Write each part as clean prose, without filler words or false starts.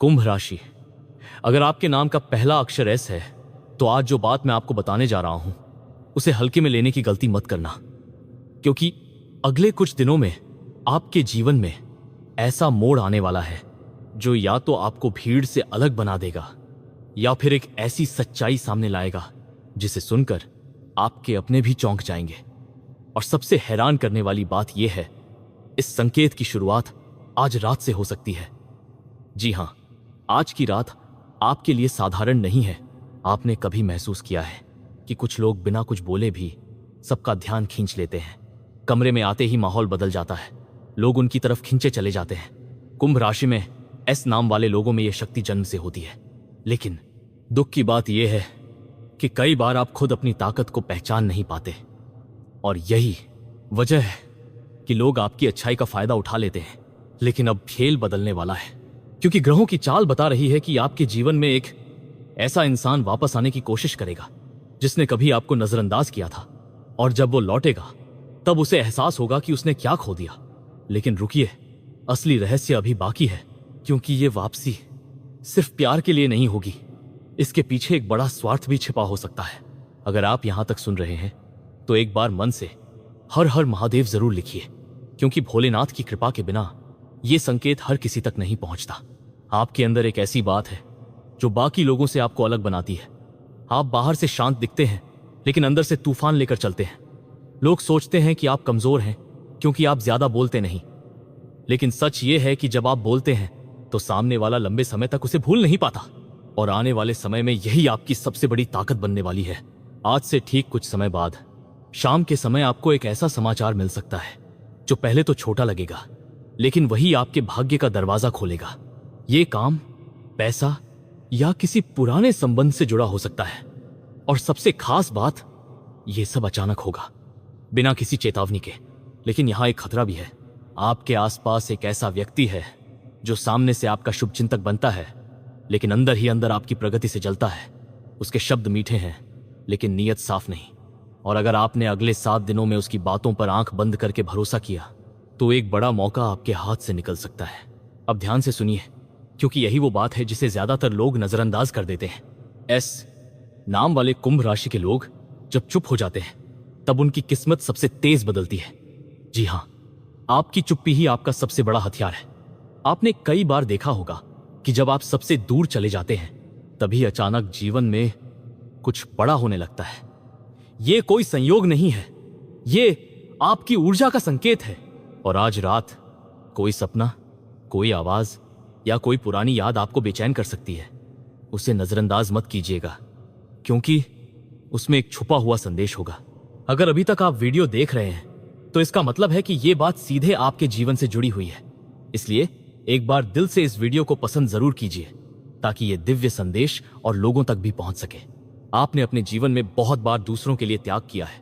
कुंभ राशि। अगर आपके नाम का पहला अक्षर एस है तो आज जो बात मैं आपको बताने जा रहा हूं उसे हल्के में लेने की गलती मत करना, क्योंकि अगले कुछ दिनों में आपके जीवन में ऐसा मोड़ आने वाला है जो या तो आपको भीड़ से अलग बना देगा या फिर एक ऐसी सच्चाई सामने लाएगा जिसे सुनकर आपके अपने भी चौंक जाएंगे। और सबसे हैरान करने वाली बात यह है, इस संकेत की शुरुआत आज रात से हो सकती है। जी हां, आज की रात आपके लिए साधारण नहीं है। आपने कभी महसूस किया है कि कुछ लोग बिना कुछ बोले भी सबका ध्यान खींच लेते हैं? कमरे में आते ही माहौल बदल जाता है, लोग उनकी तरफ खींचे चले जाते हैं। कुंभ राशि में एस नाम वाले लोगों में यह शक्ति जन्म से होती है, लेकिन दुख की बात यह है कि कई बार आप खुद अपनी ताकत को पहचान नहीं पाते। और यही वजह है कि लोग आपकी अच्छाई का फायदा उठा लेते हैं। लेकिन अब खेल बदलने वाला है, क्योंकि ग्रहों की चाल बता रही है कि आपके जीवन में एक ऐसा इंसान वापस आने की कोशिश करेगा जिसने कभी आपको नजरअंदाज किया था। और जब वो लौटेगा तब उसे एहसास होगा कि उसने क्या खो दिया। लेकिन रुकिए, असली रहस्य अभी बाकी है, क्योंकि ये वापसी सिर्फ प्यार के लिए नहीं होगी। इसके पीछे एक बड़ा स्वार्थ भी छिपा हो सकता है। अगर आप यहां तक सुन रहे हैं तो एक बार मन से हर हर महादेव जरूर लिखिए, क्योंकि भोलेनाथ की कृपा के बिना यह संकेत हर किसी तक नहीं पहुंचता। आपके अंदर एक ऐसी बात है जो बाकी लोगों से आपको अलग बनाती है। आप बाहर से शांत दिखते हैं, लेकिन अंदर से तूफान लेकर चलते हैं। लोग सोचते हैं कि आप कमजोर हैं क्योंकि आप ज्यादा बोलते नहीं, लेकिन सच ये है कि जब आप बोलते हैं तो सामने वाला लंबे समय तक उसे भूल नहीं पाता। और आने वाले समय में यही आपकी सबसे बड़ी ताकत बनने वाली है। आज से ठीक कुछ समय बाद शाम के समय आपको एक ऐसा समाचार मिल सकता है जो पहले तो छोटा लगेगा, लेकिन वही आपके भाग्य का दरवाजा खोलेगा। ये काम पैसा या किसी पुराने संबंध से जुड़ा हो सकता है। और सबसे खास बात, यह सब अचानक होगा, बिना किसी चेतावनी के। लेकिन यहां एक खतरा भी है। आपके आसपास एक ऐसा व्यक्ति है जो सामने से आपका शुभचिंतक बनता है, लेकिन अंदर ही अंदर आपकी प्रगति से जलता है। उसके शब्द मीठे हैं, लेकिन नीयत साफ नहीं। और अगर आपने अगले 7 दिनों में उसकी बातों पर आंख बंद करके भरोसा किया तो एक बड़ा मौका आपके हाथ से निकल सकता है। अब ध्यान से सुनिए, क्योंकि यही वो बात है जिसे ज्यादातर लोग नजरअंदाज कर देते हैं। एस नाम वाले कुंभ राशि के लोग जब चुप हो जाते हैं तब उनकी किस्मत सबसे तेज बदलती है। जी हां, आपकी चुप्पी ही आपका सबसे बड़ा हथियार है। आपने कई बार देखा होगा कि जब आप सबसे दूर चले जाते हैं तभी अचानक जीवन में कुछ बड़ा होने लगता है। यह कोई संयोग नहीं है, ये आपकी ऊर्जा का संकेत है। और आज रात कोई सपना, कोई आवाज या कोई पुरानी याद आपको बेचैन कर सकती है। उसे नजरअंदाज मत कीजिएगा, क्योंकि उसमें एक छुपा हुआ संदेश होगा। अगर अभी तक आप वीडियो देख रहे हैं तो इसका मतलब है कि यह बात सीधे आपके जीवन से जुड़ी हुई है। इसलिए एक बार दिल से इस वीडियो को पसंद जरूर कीजिए, ताकि यह दिव्य संदेश और लोगों तक भी पहुंच सके। आपने अपने जीवन में बहुत बार दूसरों के लिए त्याग किया है,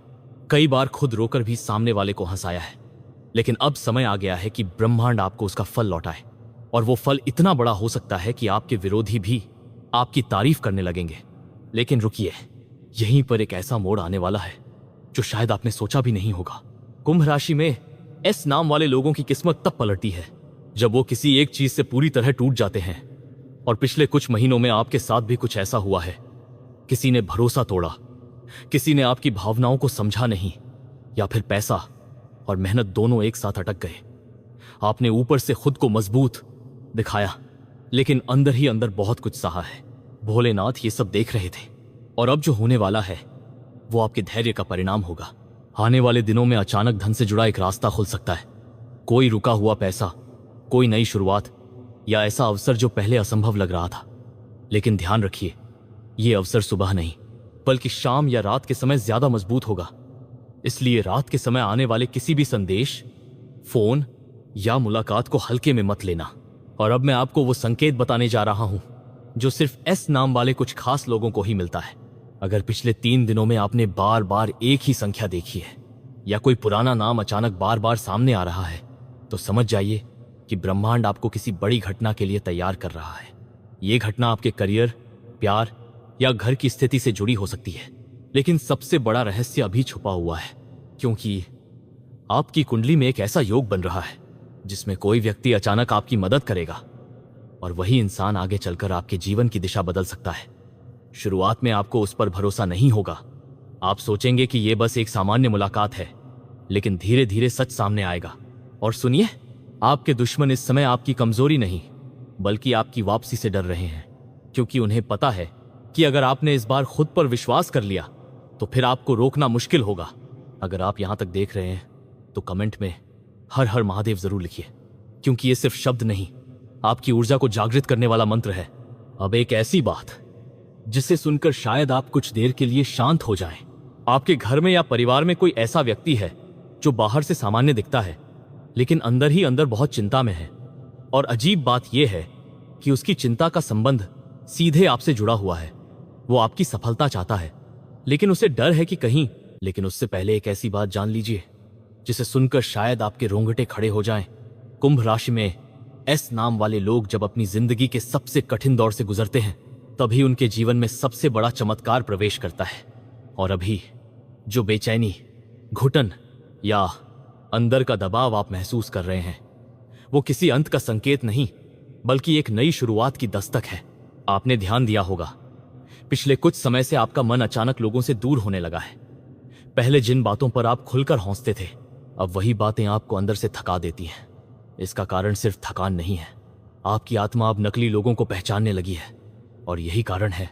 कई बार खुद रोकर भी सामने वाले को हंसाया है, लेकिन अब समय आ गया है कि ब्रह्मांड आपको उसका फल लौटाए। और वो फल इतना बड़ा हो सकता है कि आपके विरोधी भी आपकी तारीफ करने लगेंगे। लेकिन रुकिए, यहीं पर एक ऐसा मोड़ आने वाला है जो शायद आपने सोचा भी नहीं होगा। कुंभ राशि में एस नाम वाले लोगों की किस्मत तब पलटती है जब वो किसी एक चीज से पूरी तरह टूट जाते हैं। और पिछले कुछ महीनों में आपके साथ भी कुछ ऐसा हुआ है। किसी ने भरोसा तोड़ा, किसी ने आपकी भावनाओं को समझा नहीं, या फिर पैसा और मेहनत दोनों एक साथ अटक गए। आपने ऊपर से खुद को मजबूत दिखाया, लेकिन अंदर ही अंदर बहुत कुछ सहा है। भोलेनाथ ये सब देख रहे थे, और अब जो होने वाला है वो आपके धैर्य का परिणाम होगा। आने वाले दिनों में अचानक धन से जुड़ा एक रास्ता खुल सकता है। कोई रुका हुआ पैसा, कोई नई शुरुआत, या ऐसा अवसर जो पहले असंभव लग रहा था। लेकिन ध्यान रखिए, यह अवसर सुबह नहीं बल्कि शाम या रात के समय ज्यादा मजबूत होगा। इसलिए रात के समय आने वाले किसी भी संदेश, फोन या मुलाकात को हल्के में मत लेना। और अब मैं आपको वो संकेत बताने जा रहा हूं जो सिर्फ एस नाम वाले कुछ खास लोगों को ही मिलता है। अगर पिछले 3 दिनों में आपने बार बार एक ही संख्या देखी है, या कोई पुराना नाम अचानक बार बार सामने आ रहा है, तो समझ जाइए कि ब्रह्मांड आपको किसी बड़ी घटना के लिए तैयार कर रहा है। यह घटना आपके करियर, प्यार या घर की स्थिति से जुड़ी हो सकती है। लेकिन सबसे बड़ा रहस्य अभी छुपा हुआ है, क्योंकि आपकी कुंडली में एक ऐसा योग बन रहा है जिसमें कोई व्यक्ति अचानक आपकी मदद करेगा, और वही इंसान आगे चलकर आपके जीवन की दिशा बदल सकता है। शुरुआत में आपको उस पर भरोसा नहीं होगा, आप सोचेंगे कि यह बस एक सामान्य मुलाकात है, लेकिन धीरे धीरे सच सामने आएगा। और सुनिए, आपके दुश्मन इस समय आपकी कमजोरी नहीं बल्कि आपकी वापसी से डर रहे हैं, क्योंकि उन्हें पता है कि अगर आपने इस बार खुद पर विश्वास कर लिया तो फिर आपको रोकना मुश्किल होगा। अगर आप यहां तक देख रहे हैं तो कमेंट में हर हर महादेव जरूर लिखिए, क्योंकि ये सिर्फ शब्द नहीं, आपकी ऊर्जा को जागृत करने वाला मंत्र है। अब एक ऐसी बात जिसे सुनकर शायद आप कुछ देर के लिए शांत हो जाएं। आपके घर में या परिवार में कोई ऐसा व्यक्ति है जो बाहर से सामान्य दिखता है लेकिन अंदर ही अंदर बहुत चिंता में है। और अजीब बात यह है कि उसकी चिंता का संबंध सीधे आपसे जुड़ा हुआ है। वो आपकी सफलता चाहता है, लेकिन उसे डर है कि कहीं। लेकिन उससे पहले एक ऐसी बात जान लीजिए जिसे सुनकर शायद आपके रोंगटे खड़े हो जाएं। कुंभ राशि में एस नाम वाले लोग जब अपनी जिंदगी के सबसे कठिन दौर से गुजरते हैं तभी उनके जीवन में सबसे बड़ा चमत्कार प्रवेश करता है। और अभी जो बेचैनी, घुटन या अंदर का दबाव आप महसूस कर रहे हैं वो किसी अंत का संकेत नहीं बल्कि एक नई शुरुआत की दस्तक है। आपने ध्यान दिया होगा, पिछले कुछ समय से आपका मन अचानक लोगों से दूर होने लगा है। पहले जिन बातों पर आप खुलकर हंसते थे, अब वही बातें आपको अंदर से थका देती हैं। इसका कारण सिर्फ थकान नहीं है, आपकी आत्मा अब नकली लोगों को पहचानने लगी है। और यही कारण है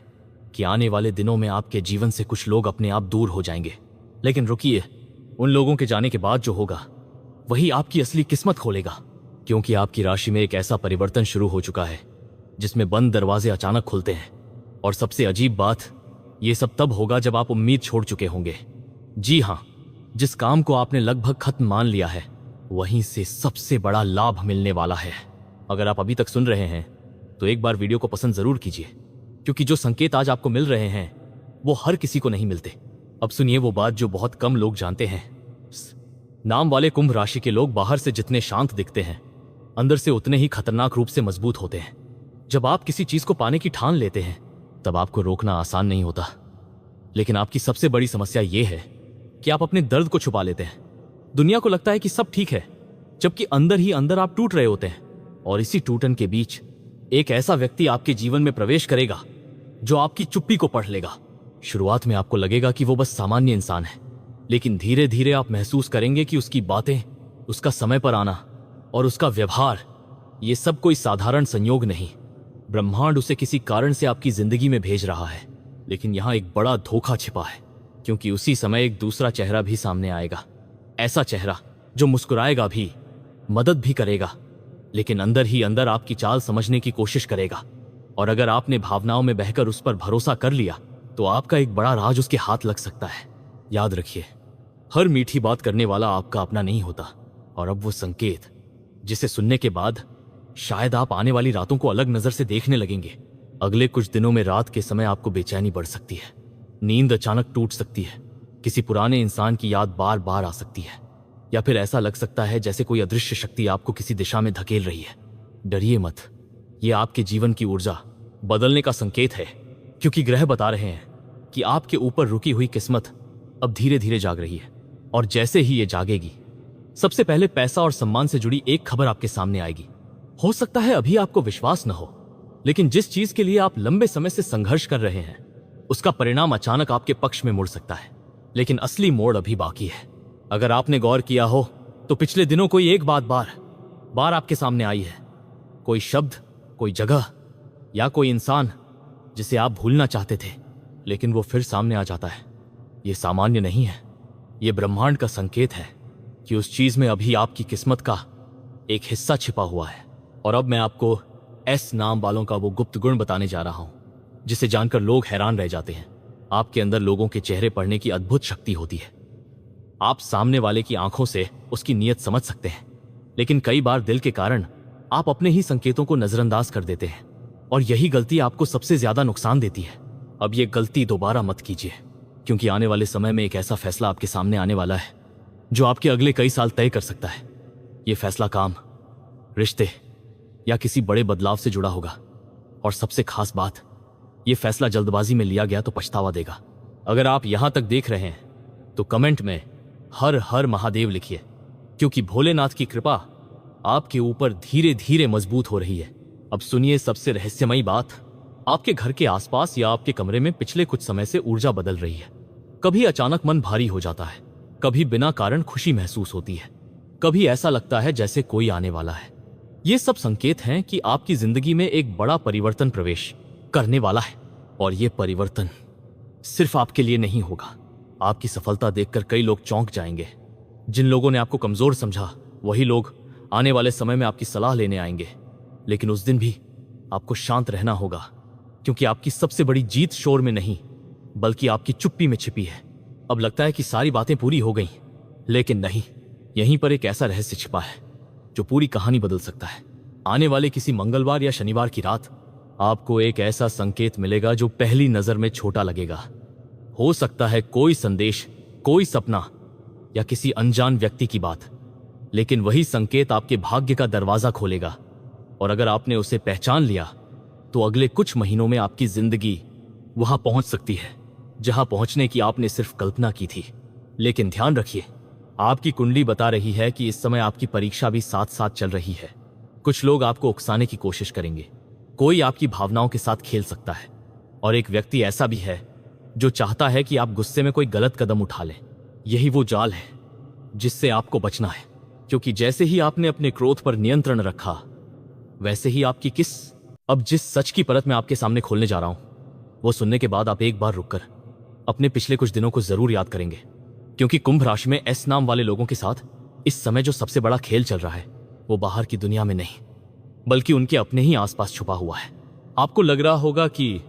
कि आने वाले दिनों में आपके जीवन से कुछ लोग अपने आप दूर हो जाएंगे। लेकिन रुकिए, उन लोगों के जाने के बाद जो होगा वही आपकी असली किस्मत खोलेगा, क्योंकि आपकी राशि में एक ऐसा परिवर्तन शुरू हो चुका है जिसमें बंद दरवाजे अचानक खुलते हैं। और सबसे अजीब बात, ये सब तब होगा जब आप उम्मीद छोड़ चुके होंगे। जी हां, जिस काम को आपने लगभग खत्म मान लिया है वहीं से सबसे बड़ा लाभ मिलने वाला है। अगर आप अभी तक सुन रहे हैं तो एक बार वीडियो को पसंद जरूर कीजिए, क्योंकि जो संकेत आज आपको मिल रहे हैं वो हर किसी को नहीं मिलते। अब सुनिए वो बात जो बहुत कम लोग जानते हैं। नाम वाले कुंभ राशि के लोग बाहर से जितने शांत दिखते हैं, अंदर से उतने ही खतरनाक रूप से मजबूत होते हैं। जब आप किसी चीज को पाने की ठान लेते हैं तब आपको रोकना आसान नहीं होता, लेकिन आपकी सबसे बड़ी समस्या यह है कि आप अपने दर्द को छुपा लेते हैं। दुनिया को लगता है कि सब ठीक है, जबकि अंदर ही अंदर आप टूट रहे होते हैं। और इसी टूटन के बीच एक ऐसा व्यक्ति आपके जीवन में प्रवेश करेगा जो आपकी चुप्पी को पढ़ लेगा। शुरुआत में आपको लगेगा कि वो बस सामान्य इंसान है, लेकिन धीरे धीरे आप महसूस करेंगे कि उसकी बातें, उसका समय पर आना और उसका व्यवहार, ये सब कोई साधारण संयोग नहीं। ब्रह्मांड उसे किसी कारण से आपकी जिंदगी में भेज रहा है। लेकिन यहां एक बड़ा धोखा छिपा है, क्योंकि उसी समय एक दूसरा चेहरा भी सामने आएगा। ऐसा चेहरा जो मुस्कुराएगा भी, मदद भी करेगा, लेकिन अंदर ही अंदर आपकी चाल समझने की कोशिश करेगा। और अगर आपने भावनाओं में बहकर उस पर भरोसा कर लिया तो आपका एक बड़ा राज उसके हाथ लग सकता है। याद रखिए, हर मीठी बात करने वाला आपका अपना नहीं होता। और अब वो संकेत जिसे सुनने के बाद शायद आप आने वाली रातों को अलग नजर से देखने लगेंगे। अगले कुछ दिनों में रात के समय आपको बेचैनी बढ़ सकती है, नींद अचानक टूट सकती है, किसी पुराने इंसान की याद बार बार आ सकती है, या फिर ऐसा लग सकता है जैसे कोई अदृश्य शक्ति आपको किसी दिशा में धकेल रही है। डरिए मत, ये आपके जीवन की ऊर्जा बदलने का संकेत है, क्योंकि ग्रह बता रहे हैं कि आपके ऊपर रुकी हुई किस्मत अब धीरे धीरे जाग रही है। और जैसे ही ये जागेगी, सबसे पहले पैसा और सम्मान से जुड़ी एक खबर आपके सामने आएगी। हो सकता है अभी आपको विश्वास न हो, लेकिन जिस चीज के लिए आप लंबे समय से संघर्ष कर रहे हैं उसका परिणाम अचानक आपके पक्ष में मुड़ सकता है। लेकिन असली मोड़ अभी बाकी है। अगर आपने गौर किया हो तो पिछले दिनों कोई एक बात बार बार आपके सामने आई है। कोई शब्द, कोई जगह या कोई इंसान जिसे आप भूलना चाहते थे, लेकिन वो फिर सामने आ जाता है। ये सामान्य नहीं है, ये ब्रह्मांड का संकेत है कि उस चीज में अभी आपकी किस्मत का एक हिस्सा छिपा हुआ है। और अब मैं आपको एस नाम वालों का वो गुप्त गुण बताने जा रहा हूं जिसे जानकर लोग हैरान रह जाते हैं। आपके अंदर लोगों के चेहरे पढ़ने की अद्भुत शक्ति होती है। आप सामने वाले की आंखों से उसकी नीयत समझ सकते हैं, लेकिन कई बार दिल के कारण आप अपने ही संकेतों को नजरअंदाज कर देते हैं, और यही गलती आपको सबसे ज्यादा नुकसान देती है। अब ये गलती दोबारा मत कीजिए, क्योंकि आने वाले समय में एक ऐसा फैसला आपके सामने आने वाला है जो आपके अगले कई साल तय कर सकता है। ये फैसला काम, रिश्ते या किसी बड़े बदलाव से जुड़ा होगा। और सबसे खास बात, ये फैसला जल्दबाजी में लिया गया तो पछतावा देगा। अगर आप यहां तक देख रहे हैं तो कमेंट में हर हर महादेव लिखिए, क्योंकि भोलेनाथ की कृपा आपके ऊपर धीरे धीरे मजबूत हो रही है। अब सुनिए सबसे रहस्यमयी बात। आपके घर के आसपास या आपके कमरे में पिछले कुछ समय से ऊर्जा बदल रही है। कभी अचानक मन भारी हो जाता है, कभी बिना कारण खुशी महसूस होती है, कभी ऐसा लगता है जैसे कोई आने वाला है। ये सब संकेत हैं कि आपकी जिंदगी में एक बड़ा परिवर्तन प्रवेश करने वाला है। और ये परिवर्तन सिर्फ आपके लिए नहीं होगा। आपकी सफलता देखकर कई लोग चौंक जाएंगे। जिन लोगों ने आपको कमजोर समझा वही लोग आने वाले समय में आपकी सलाह लेने आएंगे। लेकिन उस दिन भी आपको शांत रहना होगा, क्योंकि आपकी सबसे बड़ी जीत शोर में नहीं बल्कि आपकी चुप्पी में छिपी है। अब लगता है कि सारी बातें पूरी हो गईं, लेकिन नहीं, यहीं पर एक ऐसा रहस्य छिपा है जो पूरी कहानी बदल सकता है। आने वाले किसी मंगलवार या शनिवार की रात आपको एक ऐसा संकेत मिलेगा जो पहली नजर में छोटा लगेगा। हो सकता है कोई संदेश, कोई सपना या किसी अनजान व्यक्ति की बात, लेकिन वही संकेत आपके भाग्य का दरवाजा खोलेगा। और अगर आपने उसे पहचान लिया तो अगले कुछ महीनों में आपकी जिंदगी वहां पहुंच सकती है जहां पहुंचने की आपने सिर्फ कल्पना की थी। लेकिन ध्यान रखिए, आपकी कुंडली बता रही है कि इस समय आपकी परीक्षा भी साथ साथ चल रही है। कुछ लोग आपको उकसाने की कोशिश करेंगे, कोई आपकी भावनाओं के साथ खेल सकता है, और एक व्यक्ति ऐसा भी है जो चाहता है कि आप गुस्से में कोई गलत कदम उठा लें। यही वो जाल है जिससे आपको बचना है, क्योंकि जैसे ही आपने अपने क्रोध पर नियंत्रण रखा वैसे ही आपकी अब जिस सच की परत मैं आपके सामने खोलने जा रहा हूं वो सुनने के बाद आप एक बार रुककर अपने पिछले कुछ दिनों को जरूर याद करेंगे। क्योंकि कुंभ राशि में एस नाम वाले लोगों के साथ इस समय जो सबसे बड़ा खेल चल रहा है वो बाहर की दुनिया में नहीं बल्कि उनके अपने ही आसपास छुपा हुआ है। आपको लग रहा होगा कि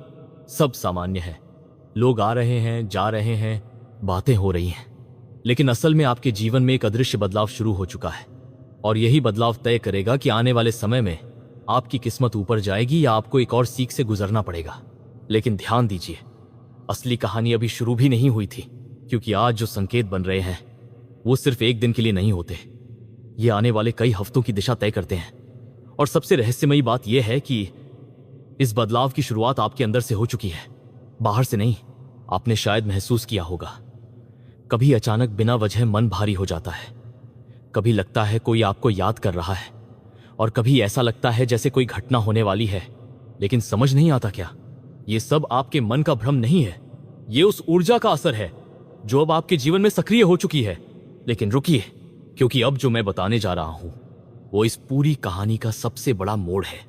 सब सामान्य है, लोग आ रहे हैं, जा रहे हैं, बातें हो रही हैं, लेकिन असल में आपके जीवन में एक अदृश्य बदलाव शुरू हो चुका है। और यही बदलाव तय करेगा कि आने वाले समय में आपकी किस्मत ऊपर जाएगी या आपको एक और सीख से गुजरना पड़ेगा। लेकिन ध्यान दीजिए, असली कहानी अभी शुरू भी नहीं हुई थी, क्योंकि आज जो संकेत बन रहे हैं वो सिर्फ एक दिन के लिए नहीं होते, ये आने वाले कई हफ्तों की दिशा तय करते हैं। और सबसे रहस्यमयी बात यह है कि इस बदलाव की शुरुआत आपके अंदर से हो चुकी है, बाहर से नहीं। आपने शायद महसूस किया होगा, कभी अचानक बिना वजह मन भारी हो जाता है, कभी लगता है कोई आपको याद कर रहा है, और कभी ऐसा लगता है जैसे कोई घटना होने वाली है, लेकिन समझ नहीं आता क्या ये सब आपके मन का भ्रम नहीं है, ये उस ऊर्जा का असर है जो अब आपके जीवन में सक्रिय हो चुकी है। लेकिन रुकिए, क्योंकि अब जो मैं बताने जा रहा हूं वो इस पूरी कहानी का सबसे बड़ा मोड़ है।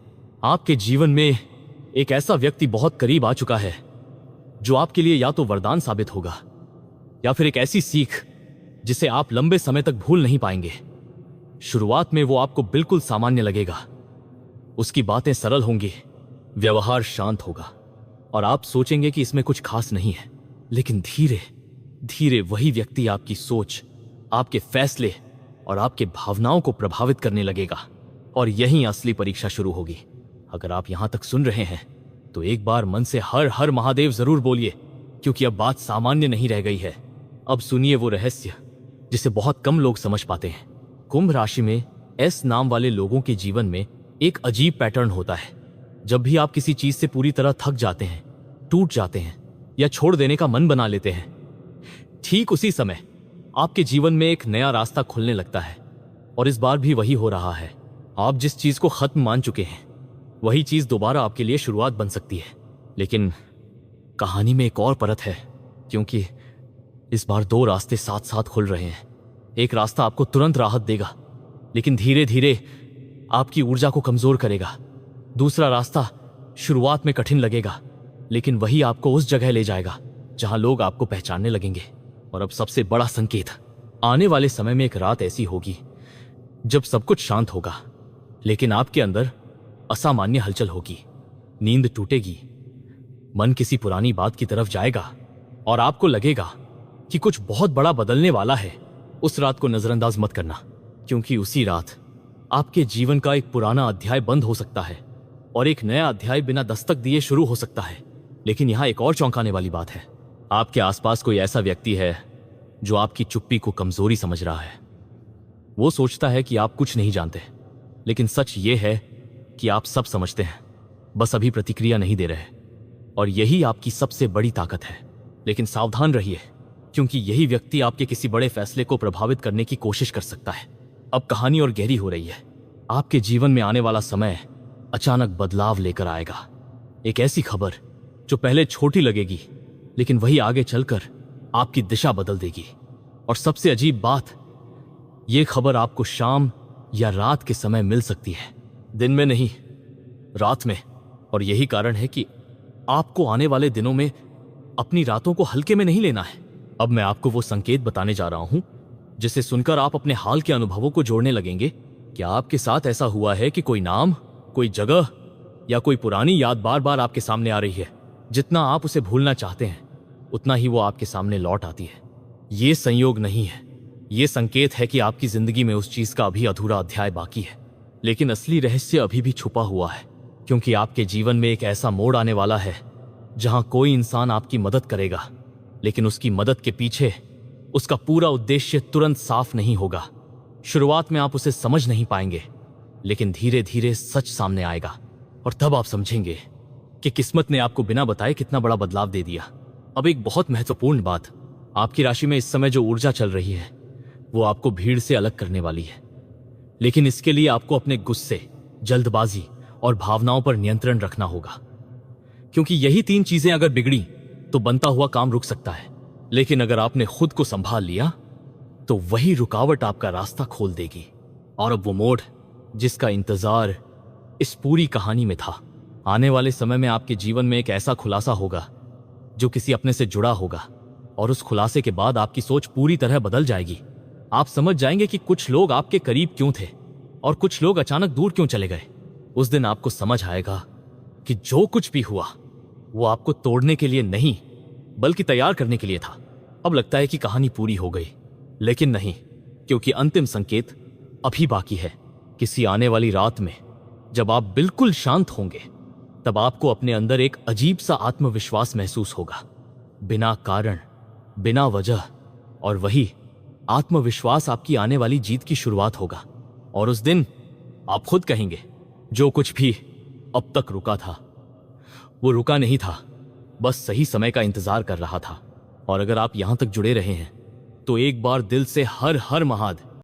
आपके जीवन में एक ऐसा व्यक्ति बहुत करीब आ चुका है जो आपके लिए या तो वरदान साबित होगा या फिर एक ऐसी सीख जिसे आप लंबे समय तक भूल नहीं पाएंगे। शुरुआत में वो आपको बिल्कुल सामान्य लगेगा, उसकी बातें सरल होंगी, व्यवहार शांत होगा और आप सोचेंगे कि इसमें कुछ खास नहीं है। लेकिन धीरे धीरे वही व्यक्ति आपकी सोच, आपके फैसले और आपके भावनाओं को प्रभावित करने लगेगा, और यहीं असली परीक्षा शुरू होगी। अगर आप यहां तक सुन रहे हैं तो एक बार मन से हर हर महादेव जरूर बोलिए, क्योंकि अब बात सामान्य नहीं रह गई है। अब सुनिए वो रहस्य जिसे बहुत कम लोग समझ पाते हैं। कुंभ राशि में एस नाम वाले लोगों के जीवन में एक अजीब पैटर्न होता है। जब भी आप किसी चीज से पूरी तरह थक जाते हैं, टूट जाते हैं या छोड़ देने का मन बना लेते हैं, ठीक उसी समय आपके जीवन में एक नया रास्ता खुलने लगता है। और इस बार भी वही हो रहा है। आप जिस चीज को खत्म मान चुके हैं वही चीज दोबारा आपके लिए शुरुआत बन सकती है। लेकिन कहानी में एक और परत है, क्योंकि इस बार दो रास्ते साथ साथ खुल रहे हैं। एक रास्ता आपको तुरंत राहत देगा, लेकिन धीरे धीरे आपकी ऊर्जा को कमजोर करेगा। दूसरा रास्ता शुरुआत में कठिन लगेगा, लेकिन वही आपको उस जगह ले जाएगा जहां लोग आपको पहचानने लगेंगे। और अब सबसे बड़ा संकेत, आने वाले समय में एक रात ऐसी होगी जब सब कुछ शांत होगा, लेकिन आपके अंदर असामान्य हलचल होगी। नींद टूटेगी, मन किसी पुरानी बात की तरफ जाएगा और आपको लगेगा कि कुछ बहुत बड़ा बदलने वाला है। उस रात को नजरअंदाज मत करना, क्योंकि उसी रात आपके जीवन का एक पुराना अध्याय बंद हो सकता है और एक नया अध्याय बिना दस्तक दिए शुरू हो सकता है। लेकिन यहां एक और चौंकाने वाली बात है, आपके आसपास कोई ऐसा व्यक्ति है जो आपकी चुप्पी को कमजोरी समझ रहा है। वो सोचता है कि आप कुछ नहीं जानते, लेकिन सच ये है कि आप सब समझते हैं, बस अभी प्रतिक्रिया नहीं दे रहे। और यही आपकी सबसे बड़ी ताकत है। लेकिन सावधान रहिए, क्योंकि यही व्यक्ति आपके किसी बड़े फैसले को प्रभावित करने की कोशिश कर सकता है। अब कहानी और गहरी हो रही है। आपके जीवन में आने वाला समय अचानक बदलाव लेकर आएगा। एक ऐसी खबर जो पहले छोटी लगेगी, लेकिन वही आगे चलकर आपकी दिशा बदल देगी। और सबसे अजीब बात, यह खबर आपको शाम या रात के समय मिल सकती है, दिन में नहीं, रात में। और यही कारण है कि आपको आने वाले दिनों में अपनी रातों को हल्के में नहीं लेना है। अब मैं आपको वो संकेत बताने जा रहा हूं जिसे सुनकर आप अपने हाल के अनुभवों को जोड़ने लगेंगे। क्या आपके साथ ऐसा हुआ है कि कोई नाम, कोई जगह या कोई पुरानी याद बार बार आपके सामने आ रही है? जितना आप उसे भूलना चाहते हैं, उतना ही वो आपके सामने लौट आती है। ये संयोग नहीं है, ये संकेत है कि आपकी जिंदगी में उस चीज का अभी अधूरा अध्याय बाकी है। लेकिन असली रहस्य अभी भी छुपा हुआ है, क्योंकि आपके जीवन में एक ऐसा मोड़ आने वाला है जहां कोई इंसान आपकी मदद करेगा, लेकिन उसकी मदद के पीछे उसका पूरा उद्देश्य तुरंत साफ नहीं होगा। शुरुआत में आप उसे समझ नहीं पाएंगे, लेकिन धीरे धीरे सच सामने आएगा और तब आप समझेंगे कि किस्मत ने आपको बिना बताए कितना बड़ा बदलाव दे दिया। अब एक बहुत महत्वपूर्ण बात, आपकी राशि में इस समय जो ऊर्जा चल रही है वो आपको भीड़ से अलग करने वाली है। लेकिन इसके लिए आपको अपने गुस्से, जल्दबाजी और भावनाओं पर नियंत्रण रखना होगा, क्योंकि यही तीन चीजें अगर बिगड़ी तो बनता हुआ काम रुक सकता है। लेकिन अगर आपने खुद को संभाल लिया तो वही रुकावट आपका रास्ता खोल देगी। और अब वो मोड़ जिसका इंतजार इस पूरी कहानी में था, आने वाले समय में आपके जीवन में एक ऐसा खुलासा होगा जो किसी अपने से जुड़ा होगा। और उस खुलासे के बाद आपकी सोच पूरी तरह बदल जाएगी। आप समझ जाएंगे कि कुछ लोग आपके करीब क्यों थे और कुछ लोग अचानक दूर क्यों चले गए। उस दिन आपको समझ आएगा कि जो कुछ भी हुआ वो आपको तोड़ने के लिए नहीं, बल्कि तैयार करने के लिए था। अब लगता है कि कहानी पूरी हो गई, लेकिन नहीं, क्योंकि अंतिम संकेत अभी बाकी है। किसी आने वाली रात में जब आप बिल्कुल शांत होंगे, तब आपको अपने अंदर एक अजीब सा आत्मविश्वास महसूस होगा, बिना कारण, बिना वजह। और वही आत्मविश्वास आपकी आने वाली जीत की शुरुआत होगा। और उस दिन आप खुद कहेंगे, जो कुछ भी अब तक रुका था वो रुका नहीं था, बस सही समय का इंतजार कर रहा था। और अगर आप यहां तक जुड़े रहे हैं तो एक बार दिल से हर हर महादेव